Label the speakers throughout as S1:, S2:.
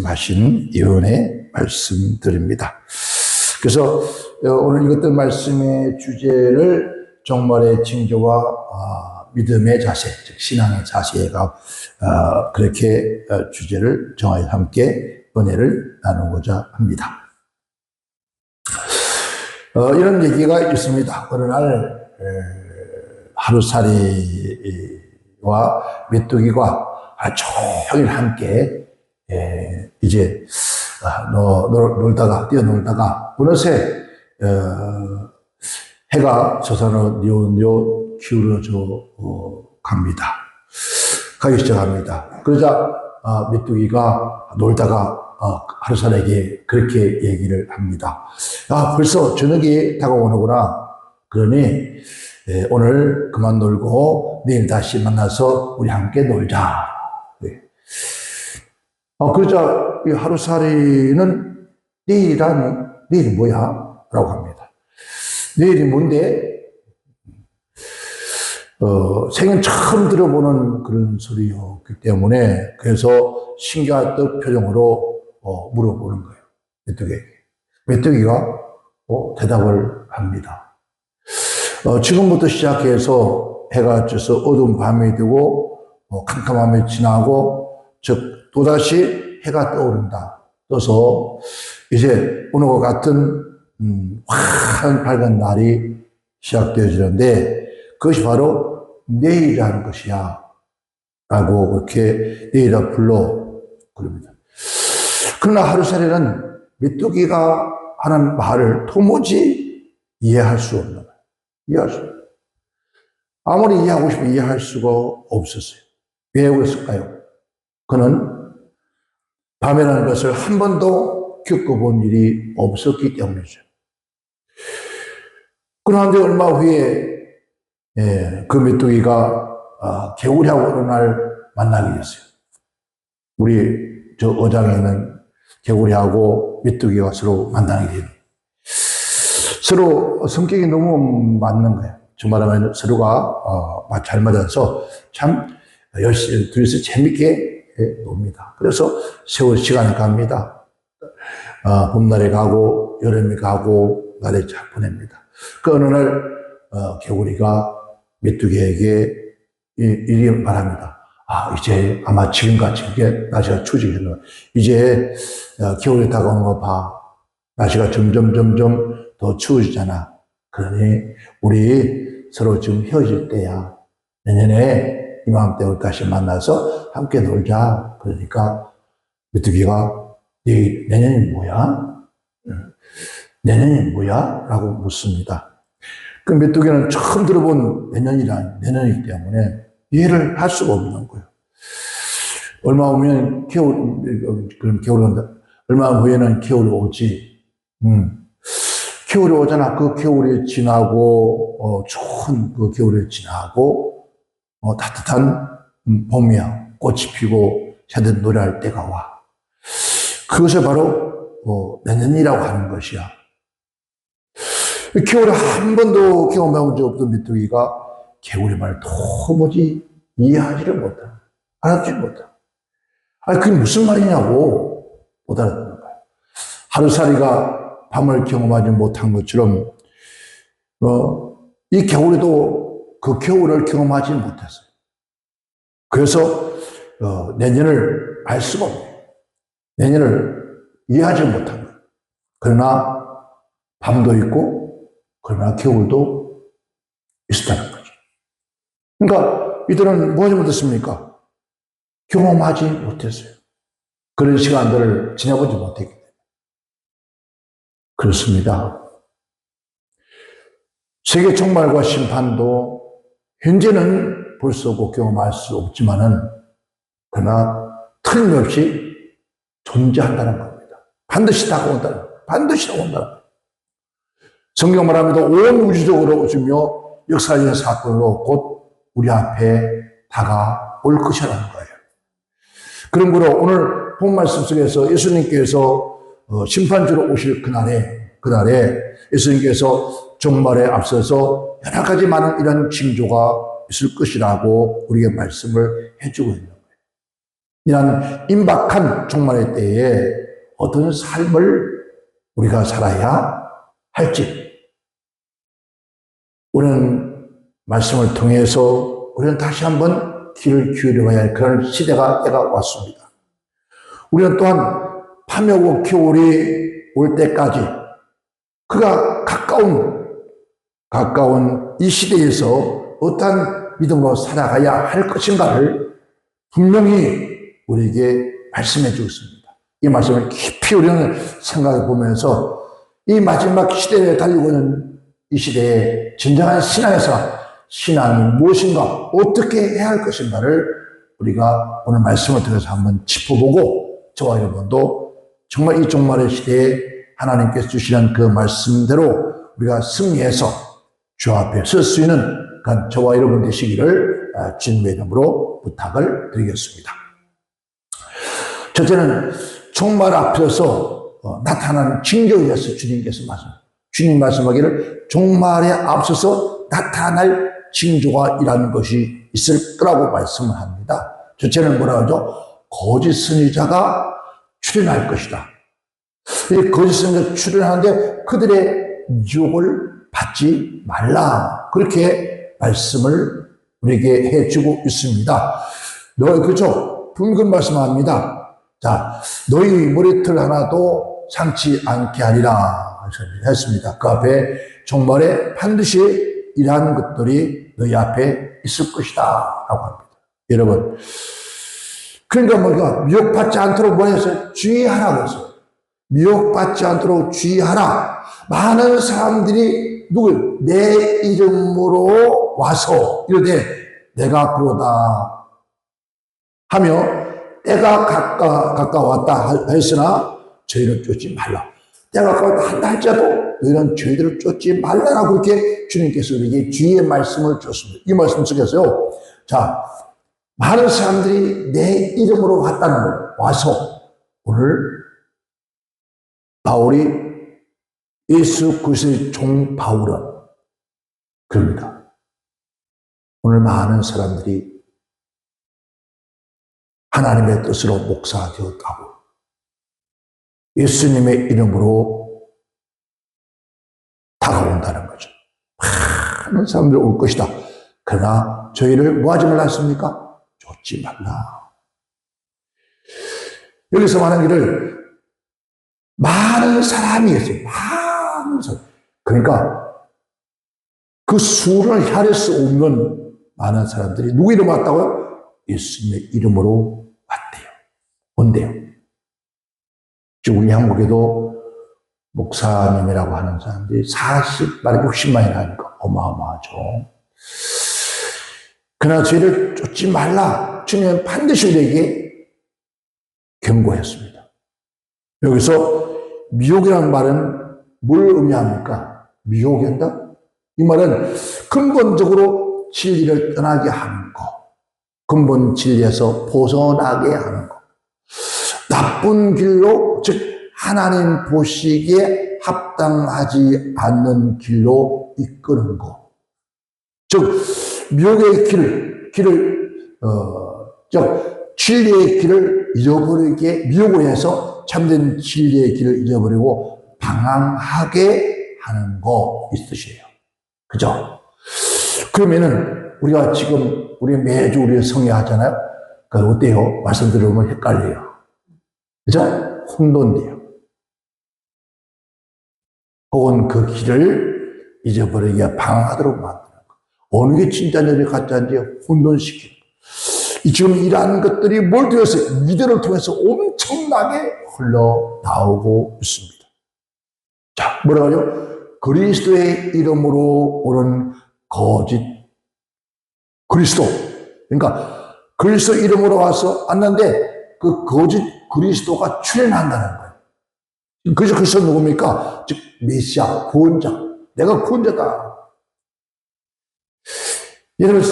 S1: 말씀하신 예언의 말씀드립니다. 그래서 오늘 읽었던 말씀의 주제를 종말의 징조와 믿음의 자세, 즉 신앙의 자세가 그렇게 주제를 정하여 함께 은혜를 나누고자 합니다. 이런 얘기가 있습니다. 어느 날 하루살이와 메뚜기가 종일 함께 이제 뛰어놀다가 어느새 해가 서서는 뇨뇨 기울어져 갑니다. 가기 시작합니다. 그러자 메뚜기가 놀다가 하루살이에게 그렇게 얘기를 합니다. 벌써 저녁이 다가오는구나. 그러니 오늘 그만 놀고 내일 다시 만나서 우리 함께 놀자. 그러자 이 하루살이는 내일이 뭐야? 라고 합니다. 내일이 뭔데? 생전 처음 들어보는 그런 소리였기 때문에 그래서 신기한 표정으로 물어보는 거예요. 메뚜기에게. 메뚜기가 대답을 합니다. 지금부터 시작해서 해가 져서 어두운 밤이 되고 캄캄함이 지나고 즉 또다시 해가 떠오른다. 떠서 이제 오늘과 같은 환한 밝은 날이 시작되어지는데 그것이 바로 내일이라는 것이야 라고 그렇게 내일이라 불러 그럽니다. 그러나 하루살이는 메뚜기가 하는 말을 도무지 이해할 수 없는 거예요. 이해할 수 없어요. 아무리 이해하고 싶으면 이해할 수가 없었어요. 왜 그랬을까요? 그는 밤이라는 것을 한 번도 겪어본 일이 없었기 때문이죠. 그런데 얼마 후에 그 메뚜기가 개구리하고 어느 날 만나게 됐어요. 우리 저 어장에 있는 개구리하고 메뚜기가 서로 만나게 되네. 서로 성격이 너무 맞는 거예요. 저 말하면 서로가 잘 맞아서 참 열심히 둘이서 재밌게 놉니다. 그래서 세월 시간이 갑니다. 봄날에 가고 여름이 가고 날에 잘 보냅니다. 그 어느 날 개구리가 메뚜기에게 이리 말합니다. 이제 아마 지금같이 이게 날씨가 추워지겠네. 이제 겨울이 다가오는 거 봐. 날씨가 점점 더 추워지잖아. 그러니 우리 서로 지금 헤어질 때야. 내년에 이맘때 다시 만나서 함께 놀자. 그러니까 메뚜기가 내년이 뭐야? 내년이 뭐야? 라고 묻습니다. 그 메뚜기는 처음 들어본 내년이기 때문에 이해를 할 수가 없는 거예요. 얼마 후면 얼마 후에는 겨울이 오지. 겨울이 오잖아. 그 겨울이 지나고, 좋은 그 겨울이 지나고, 따뜻한 봄이야. 꽃이 피고 새들 노래할 때가 와. 그것을 바로 내년이라고 하는 것이야. 겨울에 한 번도 경험해본 적 없던 메뚜기가 개구리 말 도무지 이해하지를 못하. 알아듣지 못하. 그게 무슨 말이냐고 못 알아듣는 거야. 하루살이가 밤을 경험하지 못한 것처럼 이 개구리도 그 겨울을 경험하지 못했어요. 그래서 내년을 알 수가 없네요. 내년을 이해하지 못한 거예요. 그러나 밤도 있고 그러나 겨울도 있었다는 거죠. 그러니까 이들은 뭐 하지 못했습니까? 경험하지 못했어요. 그런 시간들을 지내보지 못했기 때문에. 그렇습니다. 세계 종말과 심판도 현재는 볼 수 없고 경험할 수 없지만은 그러나 틀림없이 존재한다는 겁니다. 반드시 다가온다는 겁니다. 반드시 다가온다는 겁니다. 성경 말합니다. 온 우주적으로 오시며 역사적인 사건으로 곧 우리 앞에 다가올 것이라는 거예요. 그러므로 오늘 본 말씀 속에서 예수님께서 심판주로 오실 그날에 예수님께서 종말에 앞서서 여러 가지 많은 이런 징조가 있을 것이라고 우리에게 말씀을 해주고 있는 거예요. 이런 임박한 종말의 때에 어떤 삶을 우리가 살아야 할지, 우리는 말씀을 통해서 우리는 다시 한번 귀를 기울여야 할 그런 때가 왔습니다. 우리는 또한 밤이 오고 겨울이 올 때까지 그가 가까운 이 시대에서 어떠한 믿음으로 살아가야 할 것인가를 분명히 우리에게 말씀해 주었습니다. 이 말씀을 깊이 우리는 생각해 보면서 이 마지막 시대에 달리고 있는 이 시대에 진정한 신앙이 무엇인가, 어떻게 해야 할 것인가를 우리가 오늘 말씀을 통해서 한번 짚어보고, 저와 여러분도 정말 이 종말의 시대에 하나님께서 주시는 그 말씀대로 우리가 승리해서 주 앞에 설 수 있는 그런 저와 여러분 되시기를 주님의 이름으로 부탁을 드리겠습니다. 첫째는 종말 앞에서 나타나는 징조에 대해서 주님 말씀하기를 종말에 앞서서 나타날 징조가 이라는 것이 있을 거라고 말씀을 합니다. 첫째는 뭐라고 하죠? 거짓 선지자가 출현할 것이다. 이 거짓 선지자가 출현하는데 그들의 유혹을 받지 말라. 그렇게 말씀을 우리에게 해주고 있습니다. 그죠? 붉은 말씀합니다. 자, 너희 머리털 하나도 상치 않게 하리라 했습니다. 그 앞에 종말에 반드시 이러한 것들이 너희 앞에 있을 것이다 라고 합니다. 여러분, 그러니까 뭐가 미혹받지 않도록 뭐해서 주의하라고 했어요. 미혹받지 않도록 주의하라. 많은 사람들이 내 이름으로 와서 이러되 내가 그러다 하며 때가 가까웠다 했으나 저희를 쫓지 말라. 때가 가까웠다 한다 할지라도 너희는 저희들을 쫓지 말라라고 그렇게 주님께서 우리에게 주의의 말씀을 줬습니다. 이 말씀 속에서요. 자, 많은 사람들이 내 이름으로 왔다는 거예요. 와서 오늘 바울이 예수 그리스도의 종 바울은 그럽니다. 오늘 많은 사람들이 하나님의 뜻으로 목사되었다고 예수님의 이름으로 다가온다는 거죠. 많은 사람들이 올 것이다. 그러나 저희를 뭐 하지 말라 했습니까? 쫓지 말라. 여기서 말하는 길을 많은 사람이 있어요. 많은 사람. 그러니까 그 수를 헤아릴 수 없는 많은 사람들이 누구 이름 왔다고요? 예수님의 이름으로 왔대요. 온대요. 지금 우리 한국에도 목사님이라고 하는 사람들이 40만, 60만이나 하니까 어마어마하죠. 그러나 죄를 쫓지 말라. 주님은 반드시 우리에게 경고했습니다. 여기서 미혹이라는 말은 뭘 의미합니까? 미혹한다? 이 말은 근본적으로 진리를 떠나게 하는 것. 근본 진리에서 벗어나게 하는 것. 나쁜 길로, 즉 하나님 보시기에 합당하지 않는 길로 이끄는 것. 즉 미혹의 진리의 길을 잃어버리게 미혹을 해서 참된 진리의 길을 잃어버리고 방황하게 하는 거 이 뜻이에요. 그죠? 그러면은 우리가 지금 우리 매주 우리 성회하잖아요. 그러니까 어때요? 말씀 들으면 헷갈려요. 그죠? 혼돈돼요. 혹은 그 길을 잊어버리게 방황하도록 만드는 거. 어느 게 진짜인지 가짜인지 혼돈시키고. 지금 이러한 것들이 뭘 통해서 미디어를 통해서 엄청나게 흘러나오고 있습니다. 자, 뭐라고 하죠? 그리스도의 이름으로 오는 거짓 그리스도. 그러니까 그리스도 이름으로 와서 왔는데 그 거짓 그리스도가 출현한다는 거예요. 그래서 그리스도 누굽니까? 즉 메시아, 구원자. 내가 구원자다. 여러분,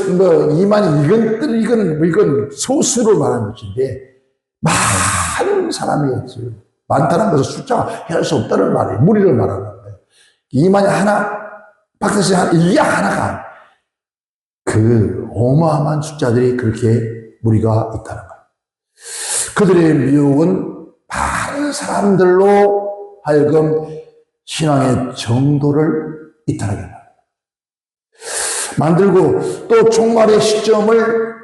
S1: 이건 소수로 말하는 것인데, 많은 사람이 있어요. 많다는 것은 숫자가 할 수 없다는 말이에요. 무리를 말하는 거예요. 2만이 하나, 박사씨 하나, 이게 하나가, 그 어마어마한 숫자들이 그렇게 무리가 있다는 거예요. 그들의 미혹은 많은 사람들로 하여금 신앙의 정도를 이탈하게 만들고 또 종말의 시점을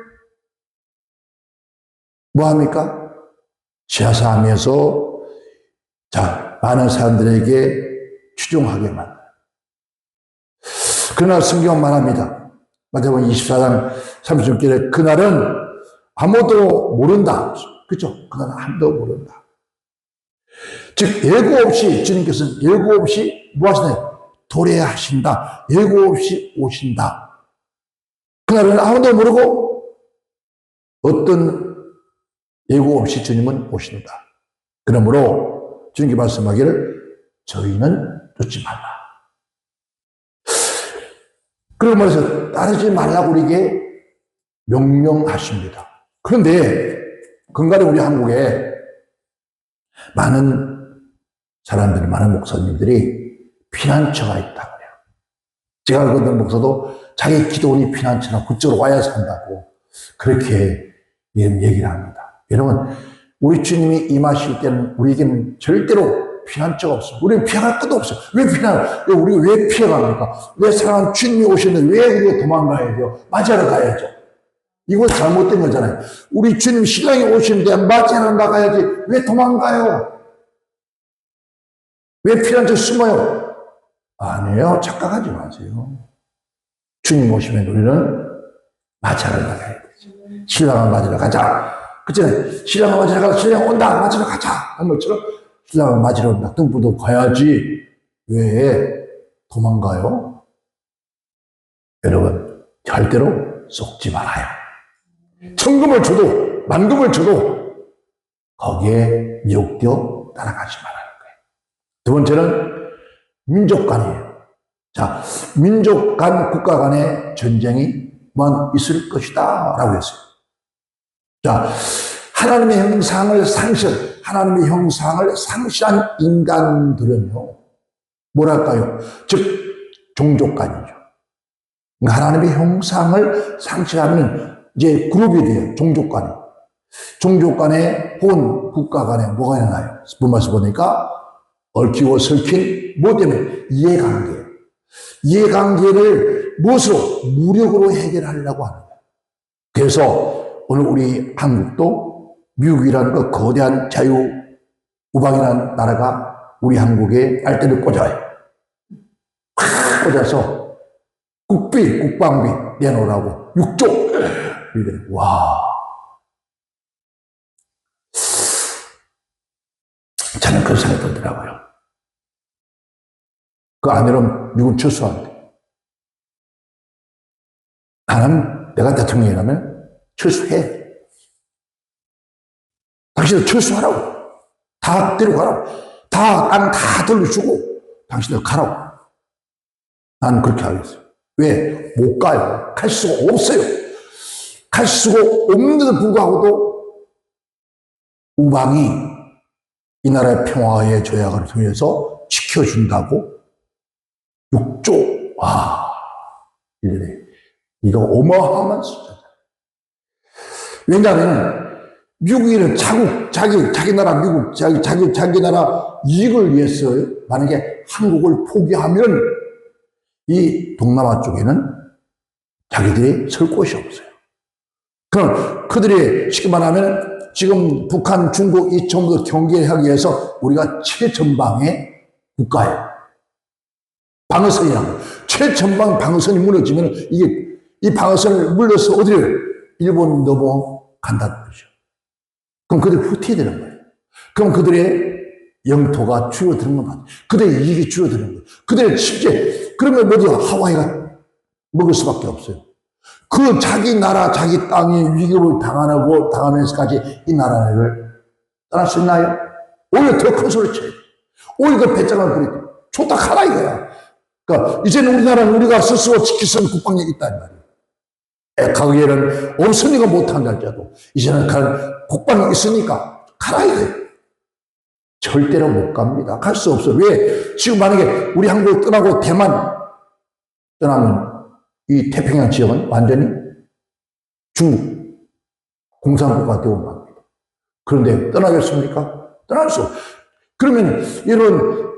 S1: 뭐합니까? 지하사하면서 많은 사람들에게 추종하게 만들어요. 그러나 성경은 말합니다. 마태복음 24장 30절에 그날은 아무도 모른다. 그렇죠? 그날은 아무도 모른다. 즉 예고 없이 주님께서는 예고 없이 뭐 하시나요? 도래하신다. 예고 없이 오신다. 그날은 아무도 모르고 어떤 예고 없이 주님은 오신다. 그러므로 주님께 말씀하기를 저희는 쫓지 말라. 그런 말에서 따르지 말라고 우리에게 명령하십니다. 그런데 근간에 우리 한국에 많은 사람들, 많은 목사님들이 피난처가 있다고 해요. 제가 알고 목사도 자기 기도원이 피난처나 그쪽으로 와야 산다고 그렇게 얘기를 합니다. 여러분, 우리 주님이 임하실 때는 우리에게는 절대로 피난처가 없어요. 우리는 피할 것도 없어요. 왜 우리가 왜 피해갑니까? 왜 사랑하는 주님이 오셨는데 왜 우리가 도망가야죠? 맞이하러 가야죠. 이거 잘못된 거잖아요. 우리 주님 신랑이 오시는데 맞이하러 나가야지. 왜 도망가요? 왜 피난처 숨어요? 아니에요. 착각하지 마세요. 주님 오시면 우리는 맞이하러 나가야 되죠. 신랑을 맞으러 가자. 그렇잖아요. 신랑을 맞으러 가자. 신랑 온다. 맞으러 가자. 한 것처럼 신랑을 맞으러 온다. 등부도 가야지. 왜 도망가요? 여러분, 절대로 속지 말아요. 천금을 줘도, 만금을 줘도 거기에 미혹되어 따라가지 말아요. 두 번째는 민족 간이에요. 자, 민족 간, 국가 간의 전쟁이만 있을 것이다 라고 했어요. 자, 하나님의 형상을 상실한 인간들은요, 뭐랄까요? 즉, 종족 간이죠. 하나님의 형상을 상실하면 이제 그룹이 돼요. 종족 간에. 종족 간에 혹은 국가 간에 뭐가 일어나요? 본말씀 보니까 얽히고 설킨 뭐 때문에? 이해관계예요. 이해관계를 무엇으로? 무력으로 해결하려고 하는 거예요. 그래서 오늘 우리 한국도 미국이라는 그 거대한 자유우방이라는 나라가 우리 한국에 알대를 꽂아요. 팍 꽂아서 국방비 내놓으라고 6조 이래. 와, 저는 그런 생각이 들더라고요. 그 안으로 미국 철수한대. 나는 내가 대통령이라면 철수해. 당신들 철수하라고. 다 데려가라고. 땅 다 돌려주고 당신들 가라고. 나는 그렇게 하겠어요. 왜? 못 가요. 갈 수가 없어요. 갈 수가 없는데도 불구하고도 우방이 이 나라의 평화의 조약을 통해서 지켜준다고 6조. 와, 이거 어마어마한 숫자다. 왜냐하면 미국인은 자기 나라 미국, 자기 나라 이익을 위해서 만약에 한국을 포기하면 이 동남아 쪽에는 자기들이 설 곳이 없어요. 그럼 그들이 쉽게 말하면 지금 북한, 중국 이 정도 경계하기 위해서 우리가 최전방의 국가예요. 방어선이라고. 최전방 방어선이 무너지면 이 방어선을 물려서 어디를? 일본 넘어간다는 거죠. 그럼 그들이 후퇴되는 거예요. 그럼 그들의 영토가 줄어드는 건 맞아요. 그들의 이익이 줄어드는 거예요. 그들의 실제, 그러면 뭐죠? 하와이가 먹을 수밖에 없어요. 그 자기 나라, 자기 땅이 위협을 당하면서까지 이 나라를 떠날 수 있나요? 오히려 더 큰 소리를 쳐요. 오히려 더 배짱을 부리고. 좋다 가라 이거야. 그러니까 이제는 우리나라는 우리가 스스로 지킬 수 있는 국방력이 있다는 말이에요. 과거에는 없으니까 못한 날짜도 이제는 국방력이 있으니까 가라 이거예요. 절대로 못 갑니다. 갈 수 없어. 왜? 지금 만약에 우리 한국을 떠나고 대만 떠나면 이 태평양 지역은 완전히 중국 공산국가 되어 갑니다. 그런데 떠나겠습니까? 떠날 수 없어요. 그러면 이런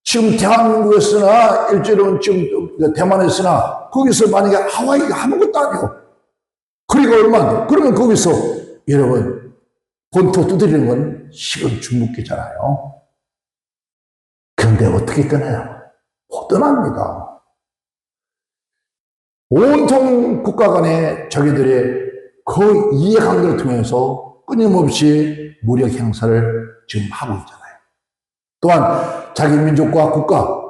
S1: 지금 대한민국에서나 일제는 지금 대만에서나 거기서 만약에 하와이가 아무것도 아니에요. 거리가 얼마인데? 그러면 거기서 여러분 본토 두드리는 건 식은 중국기잖아요. 그런데 어떻게 떠나요? 못 떠납니다. 온통 국가 간의 자기들의 그 이해관계를 통해서 끊임없이 무력 행사를 지금 하고 있잖아요. 또한 자기 민족과 국가,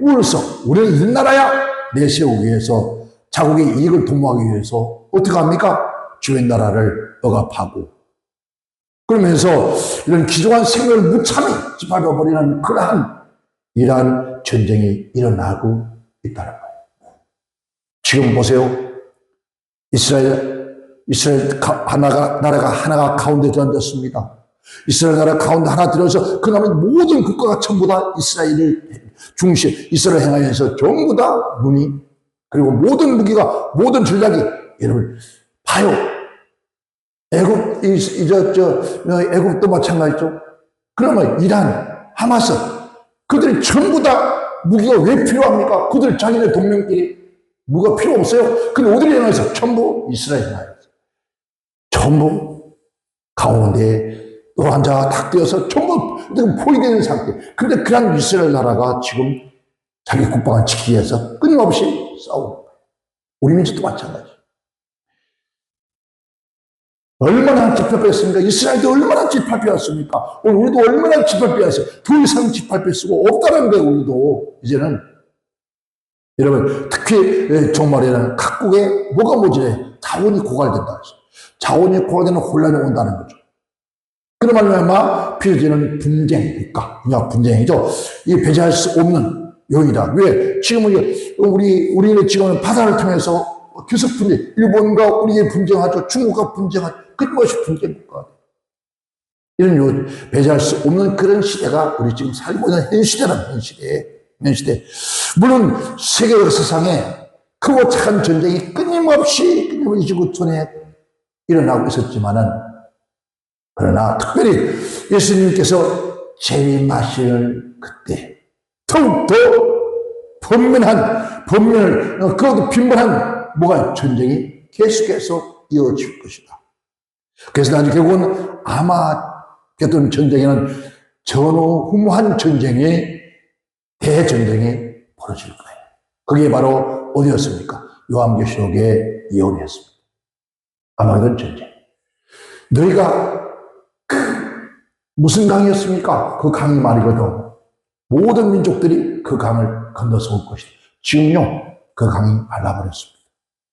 S1: 우월성, 우리는 이 나라야 내세우기 위해서 자국의 이익을 도모하기 위해서 어떻게 합니까? 주변 나라를 억압하고 그러면서 이런 귀중한 생명을 무참히 짓밟아버리는 그러한 이러한 전쟁이 일어나고 있다는 거예요. 지금 보세요. 이스라엘 나라가 하나가 가운데 들어앉았습니다. 이스라엘 나라 가운데 하나 들어서 그 남은 모든 국가가 전부 다 이스라엘을 중심, 이스라엘 행하면서 전부 다 눈이 그리고 모든 무기가 모든 전략이 여러분 봐요. 애국도 마찬가지죠. 그러면 이란, 하마스 그들이 전부 다 무기가 왜 필요합니까? 그들 자기네 동맹끼리 무기가 필요 없어요. 근데 어디를 향해서 전부 이스라엘 향해서 전부 가운데 또 환자가 탁 되어서 전부 포위되는 상태. 근데 그런 이스라엘 나라가 지금 자기 국방을 지키기 위해서 끊임없이 싸우는 거예요. 우리 민족도 마찬가지. 얼마나 짓밟혔습니까? 이스라엘도 얼마나 짓밟혔습니까? 우리도 얼마나 짓밟혔어요. 더 이상 짓밟힐 수가 없다는 거예요. 우리도 이제는 여러분 특히 종말에는 각국에 뭐가 모자라요? 자원이 고갈된다. 자원이 고갈되는 혼란이 온다는 거죠. 그런 말로 빚어지는 분쟁, 국가, 분쟁이죠. 이 배제할 수 없는 요인이다. 왜? 지금은 우리는 지금은 바다를 통해서 계속 분쟁, 일본과 우리의 분쟁하죠. 중국과 분쟁하죠. 끊임없이 분쟁 국가. 이런 배제할 수 없는 그런 시대가 우리 지금 살고 있는 현 시대라는 현 시대. 물론 세계 역사상에 크고 착한 전쟁이 끊임없이 지구촌에 일어나고 있었지만은 그러나 특별히 예수님께서 재림하시는 그때 더욱더 그것도 빈번한 전쟁이 계속해서 이어질 것이다. 그래서 나중에 결국은 아마겟돈 전쟁에는 전후무한 대전쟁이 벌어질 거예요. 그게 바로 어디였습니까? 요한계시록에 예언했습니다. 아마겟돈 전쟁. 너희가 무슨 강이었습니까? 그 강이 말이거든. 모든 민족들이 그 강을 건너서 올 것이다. 지금요, 그 강이 말라버렸습니다.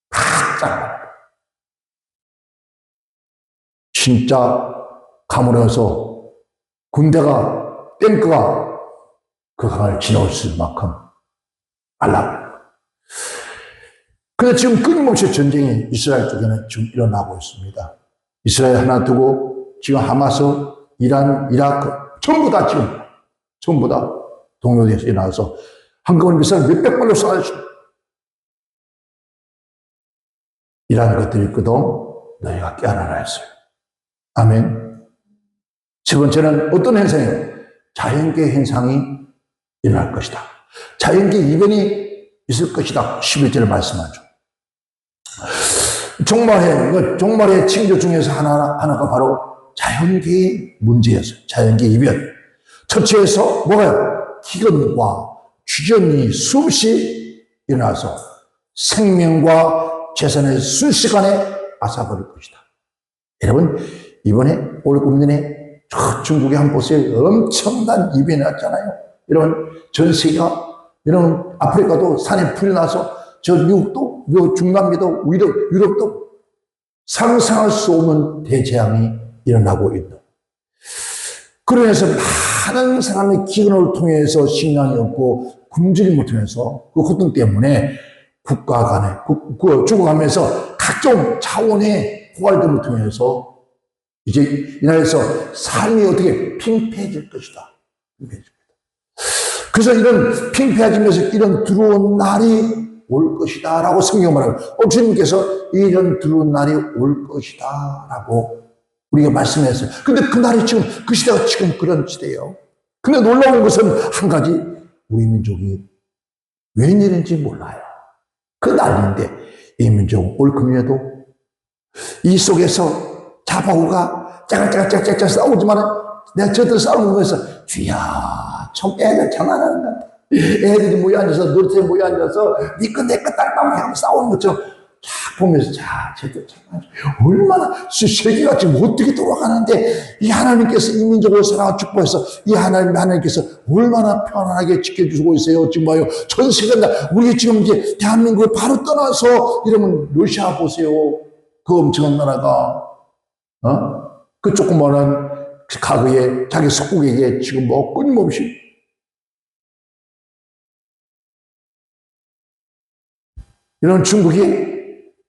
S1: 바짝. 진짜 가물어서 군대가, 탱크가 그 강을 지나올 수 있을 만큼 말라버렸다. 근데 지금 끊임없이 전쟁이 이스라엘 쪽에는 지금 일어나고 있습니다. 이스라엘 하나 두고 지금 하마스, 이란, 이라크 전부 다 동료돼서 일어나서 한꺼번에 미사일 몇백 발로 쏴주십니다. 이러한 것들이 있거든 너희가 깨어나라 했어요. 아멘. 세 번째는 어떤 현상이에요? 자연계 현상이 일어날 것이다. 자연계 이변이 있을 것이다. 11절에 말씀하죠. 종말의 징조 중에서 하나가 바로 자연계의 문제였어요. 자연계 이변. 첫째에서 뭐가요? 기근과 주전이 수없이 일어나서 생명과 재산의 순식간에 앗아버릴 것이다. 여러분, 이번에 올 금년에 저 중국의 한 곳에 엄청난 이변이 났잖아요. 여러분, 전 세계가, 여러분, 아프리카도 산에 불이 나서 저 미국도, 중남미도, 유럽도 상상할 수 없는 대재앙이 일어나고 있다. 그러면서 많은 사람의 기근을 통해서 식량이 없고 굶주림을 못하면서 그 고통 때문에 국가 간에 죽어가면서 각종 자원의 고갈됨을 통해서 이제 이 나라에서 삶이 어떻게 팽팽해질 것이다. 그래서 이런 팽팽해지면서 이런 두려운 날이 올 것이다 라고 성경 말하고 주님께서 이런 두려운 날이 올 것이다 라고 우리가 말씀했어요. 근데 그 날이 지금, 그 시대가 지금 그런 시대예요. 근데 놀라운 것은 한 가지, 우리 민족이 웬일인지 몰라요. 그 난리인데, 이 민족 올 금요에도 이 속에서 자바우가 짝짝짝짝짝 싸우지만 내가 저들 싸우는 거에서 주야, 참 애들 장난하는 것 같아. 애들이 모여 앉아서, 놀이터에 모여 앉아서 니꺼 내꺼 땅땅 하고 싸우는 것처럼 쫙 보면서, 자, 쟤들 참 얼마나 세계가 지금 어떻게 돌아가는데 이 하나님께서 이 민족을 사랑하고 축복해서 이 하나님께서 얼마나 편안하게 지켜주고 있어요. 지금 봐요. 전 세계가 우리 지금 이제 대한민국을 바로 떠나서 이러면 러시아 보세요. 그 엄청난 나라가 그 조그마한 과거에 자기 속국에게 지금 뭐 끊임없이 이런 중국이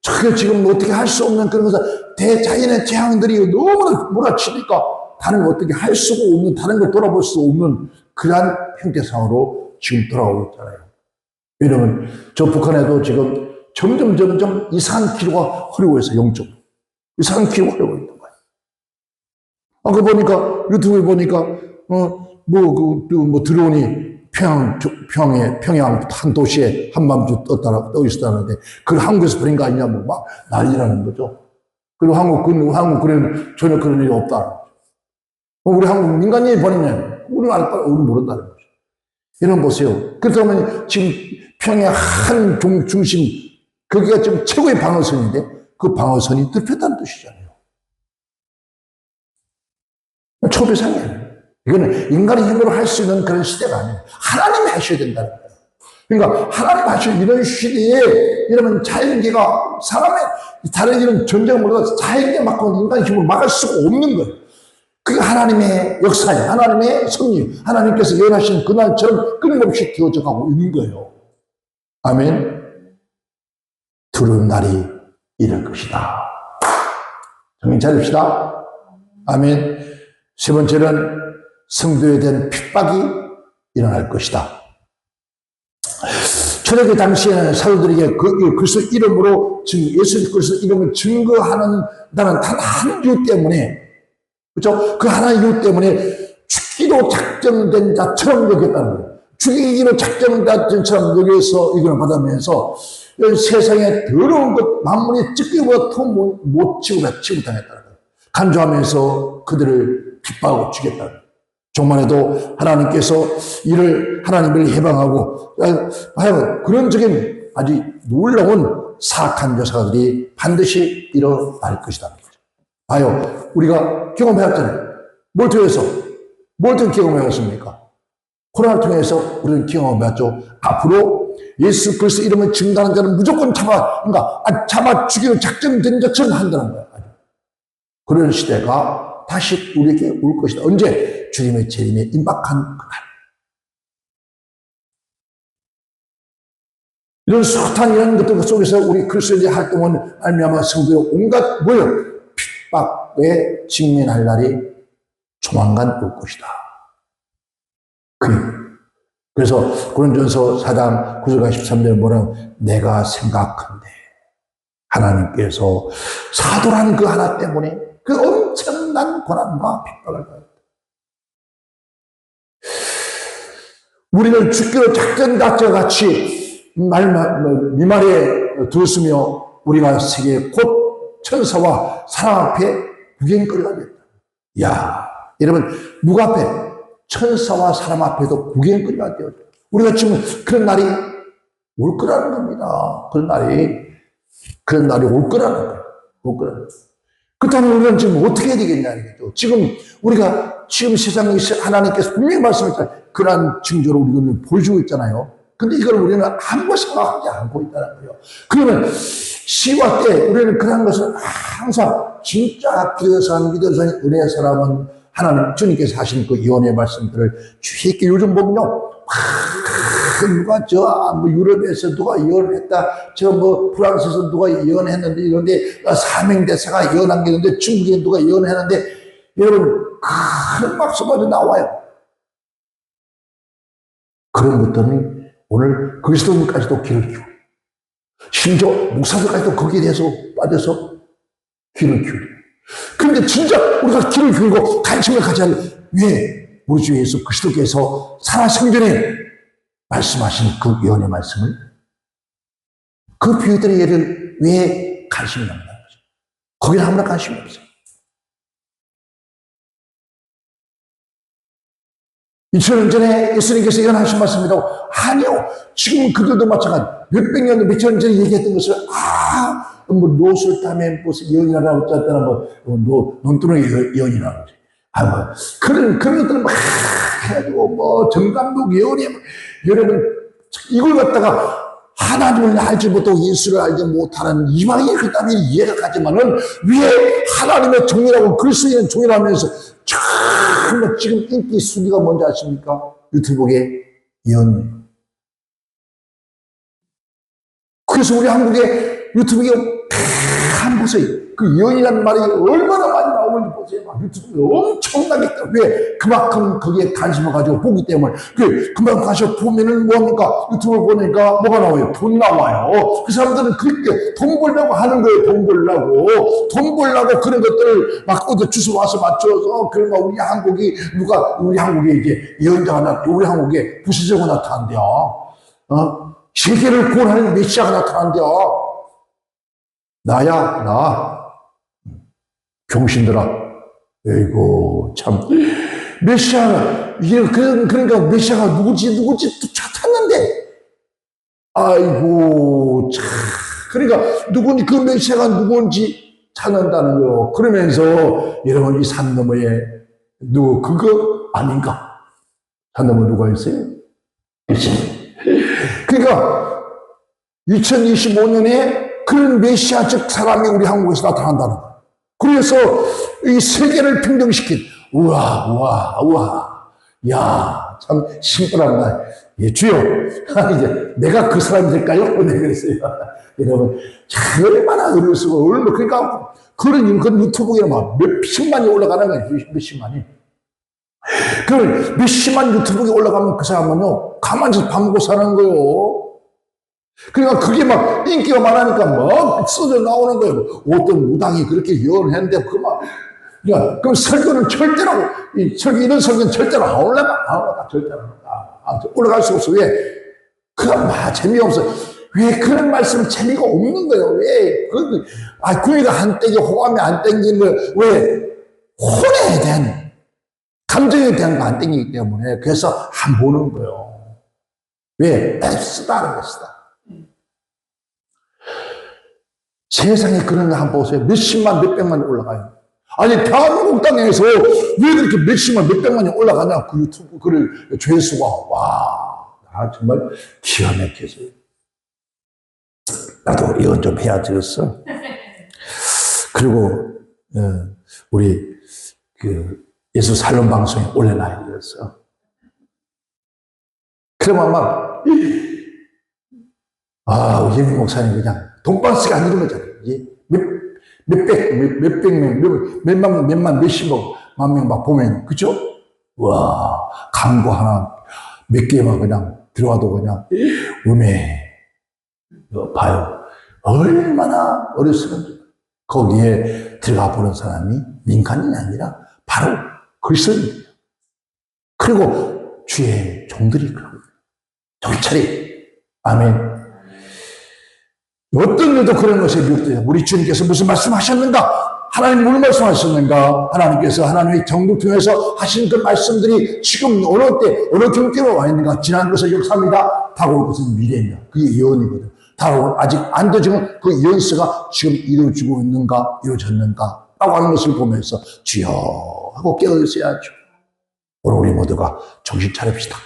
S1: 저게 지금 어떻게 할 수 없는 그런 것을 대자연의 재앙들이 너무나 몰아치니까 다른 걸 어떻게 할 수가 없는, 다른 걸 돌아볼 수 없는 그러한 형태상으로 지금 돌아오고 있잖아요. 왜냐면 저 북한에도 지금 점점 이상한 기류가 흐르고 있어요. 영적 이상한 기류가 흐르고 있는 거예요. 아까 보니까 유튜브에 보니까 드론이 평양 한 도시에 한밤중 떠 있었다는데, 그걸 한국에서 버린 거 아니냐, 막 난리라는 거죠. 그리고 한국 그래는 전혀 그런 일이 없다. 우리 한국 민간인이 버리냐? 우리는 모른다는 거죠. 이런 보세요. 그렇다면 지금 평양 한 중심, 거기가 지금 최고의 방어선인데, 그 방어선이 뚫혔다는 뜻이잖아요. 초비상이에요. 이거는 인간의 힘으로 할 수 있는 그런 시대가 아니에요. 하나님이 하셔야 된다는 거예요. 그러니까 하나님 하시는 이런 시대에 이러면 자연계가 사람의 다른 이런 전쟁을 몰라도 자연계 막고 인간의 힘으로 막을 수가 없는 거예요. 그게 하나님의 역사예요. 하나님의 섭리, 하나님께서 예언하신 그날처럼 끊임없이 되어져 가고 있는 거예요. 아멘. 두려운 날이 이럴 것이다. 정신 차립시다. 아멘. 세 번째는 성도에 대한 핍박이 일어날 것이다. 초대교 당시에는 사도들에게 그리스도 이름으로 예수 그리스도 이름을 증거하는 단 한 이유 때문에, 그렇죠? 그 하나의 이유 때문에 죽기로 작정된 자처럼 여겼다는 거예요. 죽이기로 작정된 자처럼 여겨서 이걸 받으면서 세상에 더러운 것 만물이 찢기보다 더 못 취급당했다는 거예요. 간주하면서 그들을 핍박하고 죽였다는 거예요. 종말에도 하나님께서 하나님을 해방하고 하여 그런 적인 아주 놀라운 사악한 묘사들이 반드시 일어날 것이다. 봐요. 우리가 경험해왔잖아요. 뭘 통해서 경험해왔습니까? 코로나를 통해서 우리는 경험해왔죠. 앞으로 예수 그리스도 이름을 증거하는 자는 무조건 잡아 죽이는 작정된 자처럼 한다는 거야. 그런 시대가 다시 우리에게 올 것이다. 언제? 주님의 재림에 임박한 그날. 이런 숱한 이런 것들 속에서 우리 그리스도의 활동은 말미암아 성도의 온갖 핍박에 직면할 날이 조만간 올 것이다. 그래서 고린도전서 4장 9절과 13절에 뭐라고? 내가 생각한데 하나님께서 사도라는 그 하나 때문에 그 엄청난 고난과 핍박을 받았다. 우리는 죽기로 작정다짜 같이 미말에 두었으며 우리가 세계 곧 천사와 사람 앞에 구경거리가 됐다. 이야, 여러분, 누구 앞에? 천사와 사람 앞에도 구경거리가 되었다. 우리가 지금 그런 날이 올 거라는 겁니다. 그런 날이 올 거라는 거예요. 그렇다면 우리는 지금 어떻게 해야 되겠냐는 거죠. 지금 세상에 하나님께서 분명히 말씀했잖아요. 그러한 징조를 우리는 보여주고 있잖아요. 근데 이걸 우리는 아무것도 생각하지 않고 있다는 거예요. 그러면 시와 때 우리는 그런 것을 항상 진짜 믿어서 은혜의 사람은 하나님 주님께서 하신 그 예언의 말씀들을 주의깊게 요즘 보면요. 누가 유럽에서 누가 예언을 했다. 프랑스에서 누가 예언했는데 이런데 사명대사가 예언한 게 있는데 중국에 누가 예언했는데 여러분 큰 막수마저 나와요. 그런 것들은 오늘 그리스도인까지도 귀를 기울여. 심지어 목사들까지도 거기에 대해서 빠져서 귀를 기울여. 그런데 진짜 우리가 길을 긁고 관심을 가져야 할 왜 우리 주 예수 그리스도께서 살아생전에 말씀하신 그 예언의 말씀을 그 비유들의 예를 왜 관심이 없는 거죠? 거기는 아무나 관심이 없어요. 2000년 전에 예수님께서 예언하신 말씀이라고 아니요. 지금 그들도 마찬가지 몇백 년, 몇천 년 전에 얘기했던 것을 뭐 노술 땀에 무슨 예언이라고 짰다나 뭐 논두렁의 예언이라고 그러지. 뭐 그런 것들을 막 해가지고 뭐 정감독 예언이 여러분 이걸 갖다가 하나님을 알지 못하고 예수를 알지 못하는 이방인이 그 다음에 이해가 가지만은 왜 하나님의 종이라고 그리스도인의 종이라면서 정말 지금 인기 순위가 뭔지 아십니까? 유튜브에 예언. 그래서 우리 한국의 유튜브에 한 보세요. 그 예언이라는 말이 얼마나 많이 나오는지 보세요. 막 유튜브에 엄청나게 있다. 왜? 그만큼 거기에 관심을 가지고 보기 때문에. 그만큼 가서 보면은 뭐합니까? 유튜브를 보니까 뭐가 나와요? 돈 나와요. 그 사람들은 그렇게 돈 벌려고 하는 거예요. 돈 벌려고 그런 것들을 막 어디 주워 와서 맞춰서 그런 거 우리 한국에 이제 예언자가 우리 한국에 부시저가 나타난대요. 세계를 구원하는 메시아가 나타난대요. 나야, 나. 병신들아. 에이고, 참. 메시아는, 그러니까 메시아가 누구지 또 찾았는데. 아이고, 참. 그러니까 그 메시아가 누군지 찾는다는 거. 그러면서 여러분 이 산 너머에 그거 아닌가? 산 너머에 누가 있어요? 그러니까 2025년에 그런 메시아적 사람이 우리 한국에서 나타난다는 거예요. 그래서 이 세계를 평등시킨 우와 야, 참 심플합니다. 예, 주여 이제 내가 그 사람이 될까요? 네, 그랬어요. 여러분 참 얼마나 어려울 수가 얼마 그러니까 그런 유튜브에 막 몇십만이 올라가는 거예요. 몇십만이. 그 몇십만 유튜브에 올라가면 그 사람은요 가만히 밥 먹고 사는 거예요. 그러니까 그게 막 인기가 많으니까 막 써져 나오는 거예요. 어떤 무당이 그렇게 예언했는데 그럼 설교는 절대로 이런 설교는 절대로 안 올라가 절대로 안 올라갈 수 없어. 왜? 그건 재미없어. 왜 그런 말씀은 재미가 없는 거예요? 왜? 구미가 안 땡겨 호감이 안 땡기는 거예요. 왜? 혼에 대한 감정에 대한 거 안 땡기기 때문에 그래서 안 보는 거예요. 왜? 쓰다는 것이다. 세상에 그런 거 한번 보세요. 몇십만, 몇백만이 올라가요. 아니, 대한민국 땅에서 왜 그렇게 몇십만, 몇백만이 올라가냐? 그 유튜브, 조회수가. 정말 기가 막혀서요. 나도 이건 좀 해야 되겠어. 그리고, 우리, 예수 살론 방송에 올려놔야 되겠어. 그러면 예민 목사님 그냥 돈방스가 안 이런 거잖아요. 몇백 명, 몇만, 몇십만 명 막 보면, 그죠? 와, 광고 하나, 몇 개만 그냥 들어와도 그냥, 봐요. 얼마나 어렸으면 거기에 들어가 보는 사람이 민간인이 아니라 바로 그리스도인이에요. 그리고 주의 종들이 그러고, 경찰이, 아멘. 어떤 일도 그런 것에 미혹돼요. 우리 주님께서 무슨 말씀하셨는가? 하나님 뭘 말씀하셨는가? 하나님께서 하나님의 정부 통해서 하신 그 말씀들이 지금 어느 경계로 와 있는가? 지난 것은 역사입니다. 다가올 것은 미래입니다. 그게 예언이거든. 다가올 아직 안 되지만 그 예언서가 지금 이루어지고 있는가? 이루어졌는가? 라고 하는 것을 보면서 주여 하고 깨어있어야죠. 오늘 우리 모두가 정신 차립시다.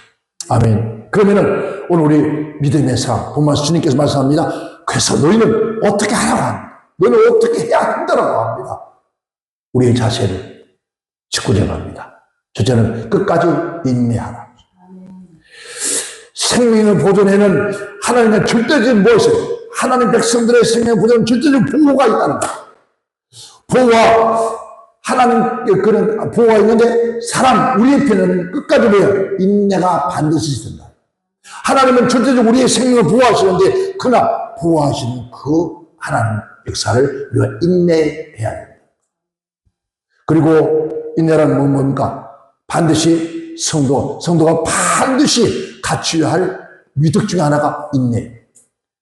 S1: 아멘. 그러면은 오늘 우리 믿음의 사람, 본말 주님께서 말씀합니다. 그래서 너희는 어떻게 하라고 합니다. 너희는 어떻게 해야 한다라고 합니다. 우리의 자세를 직구정합니다. 첫째는 끝까지 인내하라. 생명을 보존하는 하나님의 절대적인 무엇이에요? 하나님 백성들의 생명을 보존하는 절대적인 보호가 있다는 거예요. 보호와 하나님 그런 보호가 있는데 사람 우리의 편은 끝까지 뭐예요? 인내가 반드시 된다. 하나님은 절대적으로 우리의 생명을 보호하시는데 그러나 보호하시는 그 하나님 역사를 우리가 인내해야 됩니다. 그리고 인내란 뭡니까? 반드시 성도가 반드시 갖춰야 할 미덕 중에 하나가 인내.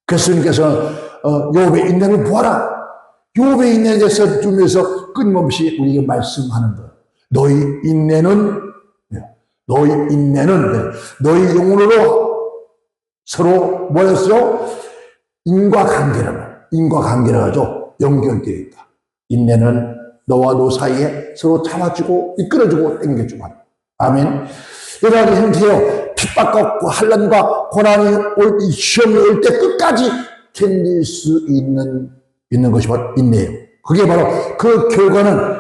S1: 그래서 주님께서는 욥의 인내를 보아라. 욥의 인내에 대해서 주면서 끊임없이 우리에게 말씀하는 거예요. 너희 인내는 너희 영혼으로 서로 뭐였어요? 인과관계라 하죠. 연결되어 있다. 인내는 너와 너 사이에 서로 참아주고 이끌어주고 당겨주고 한다. 아멘. 이러한 형태요. 핍박과 환난과 고난이 시험이 올 때 끝까지 견딜 수 있는 것이 바로 인내예요. 그게 바로 그 결과는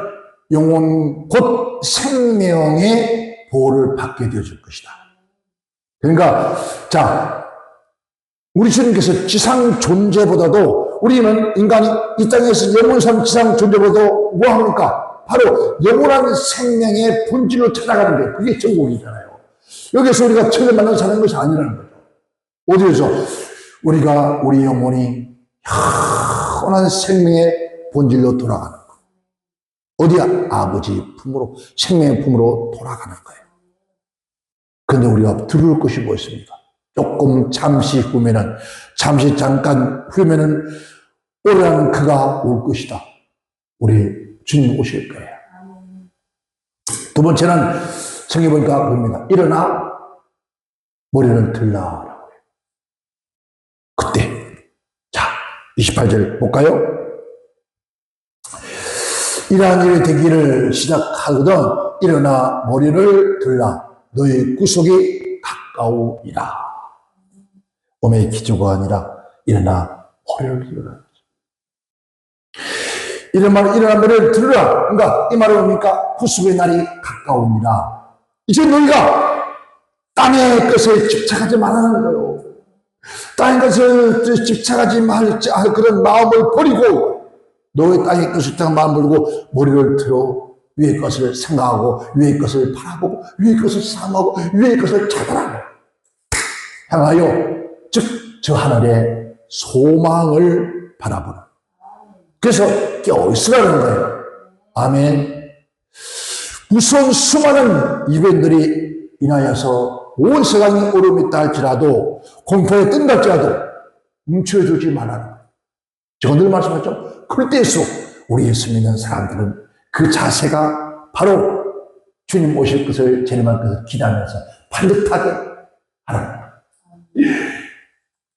S1: 영혼 곧 생명의 보호를 받게 되어줄 것이다. 그러니까 자, 우리 주님께서 지상 존재보다도 우리는 인간이 이 땅에서 영원한 삶 지상 존재보다도 뭐 합니까? 바로 영원한 생명의 본질로 찾아가는 게 그게 천국이잖아요. 여기서 우리가 천을 만나서 사는 것이 아니라는 거죠. 어디에서? 우리 영혼이 영원한 생명의 본질로 돌아가는 거. 어디야? 아버지 품으로, 생명의 품으로 돌아가는 거예요. 그런데 우리가 들을 것이 무엇입니까? 조금 잠깐 후면은 오래한 그가 올 것이다. 우리 주님 오실 거예요. 두 번째는 성경에 보니까 봅니다. 일어나 머리를 들라라고 해요. 그때 자 28절 볼까요? 이러한 일이 되기를 시작하거든 일어나 머리를 들라 너의 구속이 가까우니라. 몸의 기초가 아니라 일어나 머리를 들라. 일어나 머리를 들으라. 그러니까 이 말은 뭡니까? 구속의 날이 가까우니라. 이제 너희가 땅의 것에 집착하지 말라는 거예요. 땅의 것에 집착하지 말 그런 마음을 버리고 너의 땅의 것에 집착한 마음을 버리고 머리를 들어 위의 것을 생각하고 위의 것을 바라보고 위의 것을 사모하고 위의 것을 찾아라. 향하여 즉 저 하늘의 소망을 바라보는. 그래서 깨어있으라는 거예요. 아멘. 무서운 수많은 이변들이 인하여서 온 세상이 오름있다 할지라도 공포에 뜬다 할지라도 멈춰주지 말라는 거예요. 제가 늘 말씀하죠. 그럴 때일수록 우리 예수 믿는 사람들은 그 자세가 바로 주님 오실 것을 재림할 것을 기대하면서 반듯하게 하라는 거예요.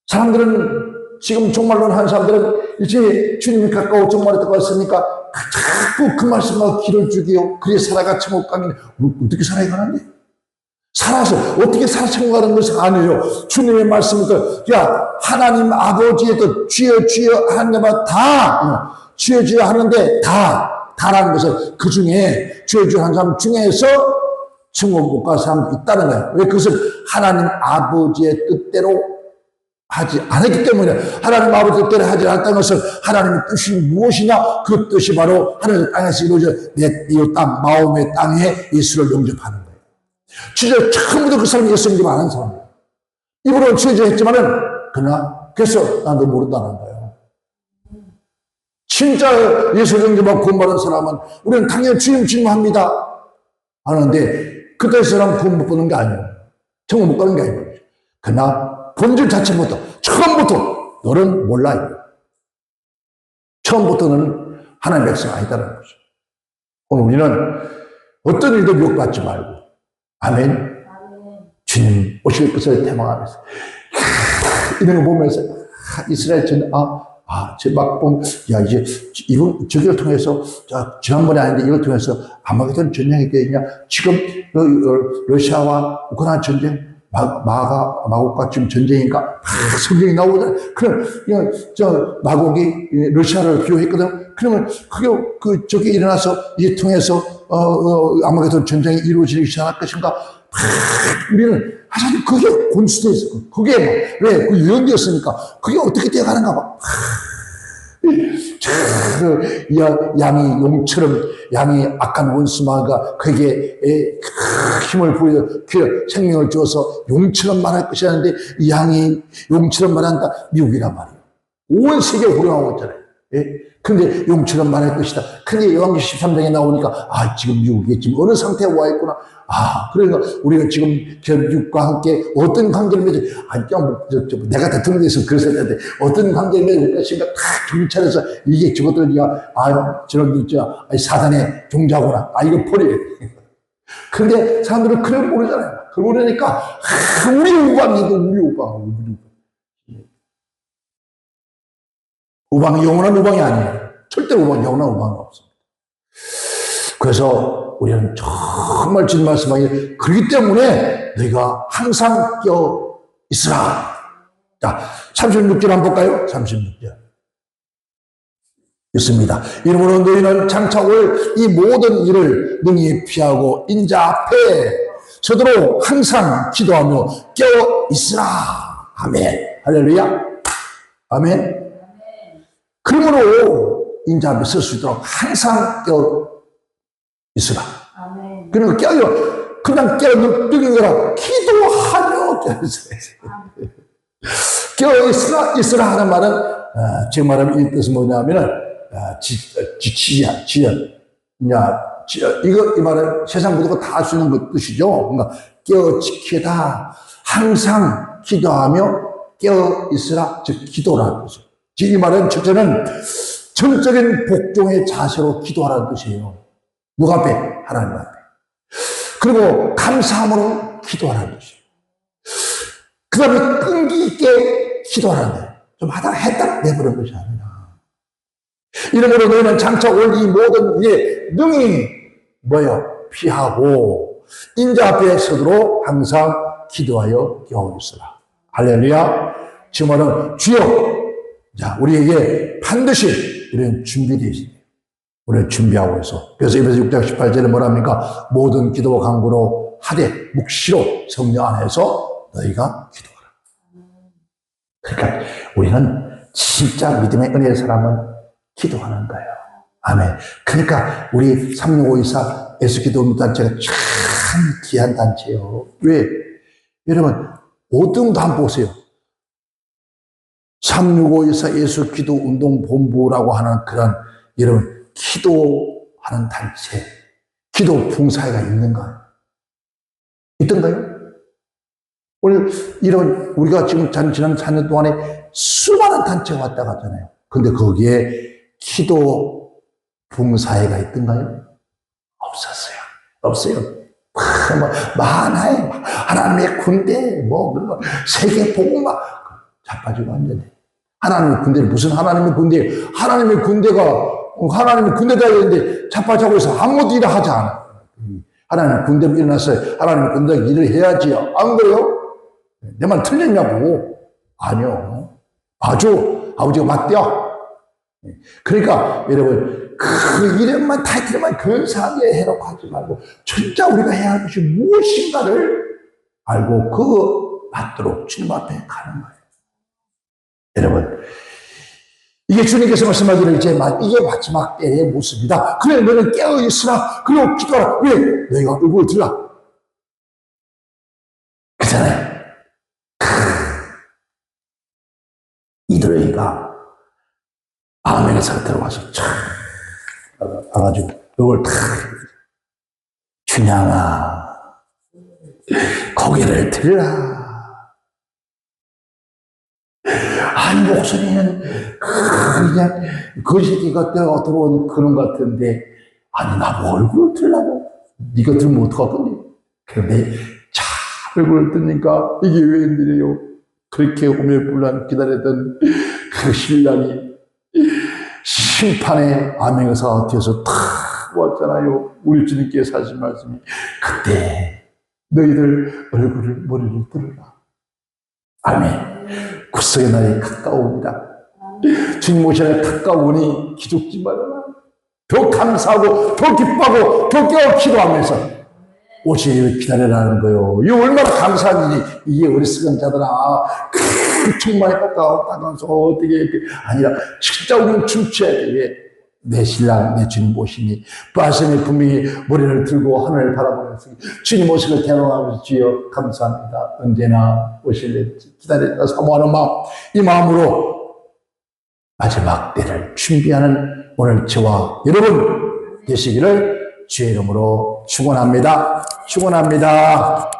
S1: 사람들은 지금 종말론 하는 사람들은 이제 주님이 가까워 종말에 가까웠으니까 자꾸 그 말씀과 길을 주기요. 그래 살아가 천국 가면 어떻게 살아야 가는데? 살아서 어떻게 살아 천국 가는 것이 아니에요. 주님의 말씀부터 야 하나님 아버지에도 주여 하나님과 다 주여 하는데 다라는 것은 그 중에 주여 하는 사람 중에서 천국 못 갈 사람도 있다는 거예요. 왜 그것을 하나님 아버지의 뜻대로 하지 않았기 때문에 하나님 아버지 뜻대로 하지 않았다는 것은 하나님의 뜻이 무엇이냐? 그 뜻이 바로 하늘의 땅에서 이루어져 내 이 땅 마음의 땅에 예수를 영접하는 거예요. 진짜 처음부터 그 사람이 예수 영접 안 한 사람이에요. 입으로는 취해했지만은 그러나 그래서 나도 모른다는 거예요. 진짜 예수 영접하고 구원받은 사람은 우리는 당연히 주님 합니다 하는데 그때 사람 구원 못 받는 게 아니에요. 천국 못 가는 게 아니에요. 그러나 본질 자체부터 처음부터 너는 몰라요. 처음부터 너는 하나님의 백성 아니다라는 거죠. 오늘 우리는 어떤 일도 미혹받지 말고 아멘. 주님 오실 것을 대망하면서 이런 거 보면서 이스라엘 전 막 보면 야 이제 이번 저기를 통해서 지난번에 아닌데 이걸 통해서 아마겟돈 전쟁이 되냐 지금 러시아와 우크라이나 전쟁 마곡과 지금 전쟁이니까 성경이 나오거든. 그럼 마곡이 러시아를 기호했거든. 그러면 그게 저기 일어나서 이제 통해서 아마겟돈 전쟁이 이루어지기 시작할 것인가? 우리는 하나님 그게 군수돼 있어. 그게 왜? 그 유언되었으니까 그게 어떻게 되어가는가 봐. 양이 용처럼 양이 악한 원수마가 그에게 힘을 부여 생명을 주어서 용처럼 말할 것이라는데 양이 용처럼 말한다. 미국이란 말이에요. 온 세계 호령하고 있잖아요. 근데 용처럼 말할 것이다. 근데 요한계시록 13장에 나오니까 지금 미국이 지금 어느 상태에 와 있구나. 그러니까 우리가 지금 저 미국과 함께 어떤 관계를 맺어 내가 대통령이 돼서 그래서 했는데 어떤 관계를 맺을 것인가 다 정찰해서 이게 저것들이야 저런 사단의 종자구나. 이거 버려야 돼. 근데 사람들은 그걸 모르잖아요. 그걸 모르니까 우리 우방이도 우리 우방. 우방이 영원한 우방이 아니에요. 절대 영원한 우방은 없습니다. 그래서 우리는 정말 주님 말씀하기를 그렇기 때문에 너희가 항상 껴 있으라. 자, 36절 한번 볼까요? 36절. 있습니다. 이러므로 너희는 장차 올 이 모든 일을 능히 피하고 인자 앞에 서도록 항상 기도하며 껴 있으라. 아멘. 할렐루야. 아멘. 그러므로 인자 앞에 설 수 있도록 항상 껴 있으라. 아멘. 그러니까 껴요. 그냥 껴 늙은 거라 기도하며 껴 있으라. 껴 있으라 하는 말은 제 말하면 이 뜻은 뭐냐면은 이 말은 세상 모두가 다 할 수 있는 그 뜻이죠. 그러니까 껴 지키다. 항상 기도하며 껴 있으라. 즉 기도라는 뜻이에요. 이 말은 첫째는 정적인 복종의 자세로 기도하라는 뜻이에요. 누가 앞에? 하나님 앞에. 그리고 감사함으로 기도하라는 뜻이에요. 그 다음에 끈기 있게 기도하라는 거예요. 좀 하다가 했다 내버리는 것이 아니라. 이러므로 너희는 장차 올 이 모든 일에 능히 피하고 인자 앞에 서도록 항상 기도하여 겨우 있으라. 할렐루야. 지금 말은 주여. 자, 우리에게 반드시 우리는 준비되어 있습니다. 우리는 준비하고 있어. 그래서 에베소 6장 18절에 뭐랍니까? 모든 기도와 간구로 하되 묵시로 성령 안에서 너희가 기도하라. 그러니까 우리는 진짜 믿음의 은혜의 사람은 기도하는 거예요. 아멘. 그러니까 우리 36524 예수기도단체가 참 귀한 단체예요. 왜? 여러분 5등도 한번 보세요. 36524 예수기도운동본부라고 하는 그런 여러분 기도하는 단체, 기도 봉사회가 있는가요? 있던가요? 오늘 이런 우리가 지금 지난 4년 동안에 수많은 단체가 왔다 갔잖아요. 근데 거기에 기도 봉사회가 있던가요? 없었어요. 없어요. 많아요. 하나님의 군대, 세계 복음화 자빠지고 왔는데. 하나님의 군대는 무슨 하나님의 군대예요? 하나님의 군대가 하나님의 군대다 했는데 자빠지고 있어. 아무것도 일을 하지 않아. 하나님의 군대가 일어났어요. 하나님의 군대가 일을 해야지요. 안 그래요? 내 말 틀렸냐고? 아니요. 아버지가 맞대요. 그러니까 여러분 그 이름만 타이틀만 근사하게 해놓고 하지 말고 진짜 우리가 해야 할 것이 무엇인가를 알고 그거 받도록 주님 앞에 가는 거예요. 여러분 이게 주님께서 말씀하기를 이게 마지막 때의 모습이다. 그래 너는 깨어있으라. 그리고 기도하라. 왜? 너희가 얼굴을 들라. 그잖아요. 이들이가 아멘의 상태로 와서 촥 와가지고 이걸 탁 춘향아 고개를 들라. 목소리는 그냥 거시기가 들어온 그런 것 같은데 나 뭐 얼굴을 들라고? 네가 들으면 어떡할 건데? 그런데 얼굴을 뜨니까 이게 웬일이에요? 그렇게 오매불란 기다렸던 그 신랑이 심판의 암행의사가 되어서 탁 왔잖아요. 우리 주님께서 하신 말씀이 그때 너희들 머리를 들으라. 아멘. 구속의 날이 가까웁니다. 주님 오시는 날이 가까우니 기죽지 말아라. 더 감사하고 더 기뻐하고 더 깨어 기도하면서 오시기를 기다리라는 거예요. 이거 얼마나 감사한 일이 이게 어리석은 자들아. 정말 가까워서 어떻게 아니라 진짜 우리는 춤춰야 돼. 내 신랑 내 주님 오시니 바심이 분명히 머리를 들고 하늘을 바라보면서 주님 오시길 대노하면서 주여 감사합니다. 언제나 오실래 기다렸다 사모하는 마음 이 마음으로 마지막 때를 준비하는 오늘 저와 여러분 되시기를 주의 이름으로 축원합니다. 축원합니다.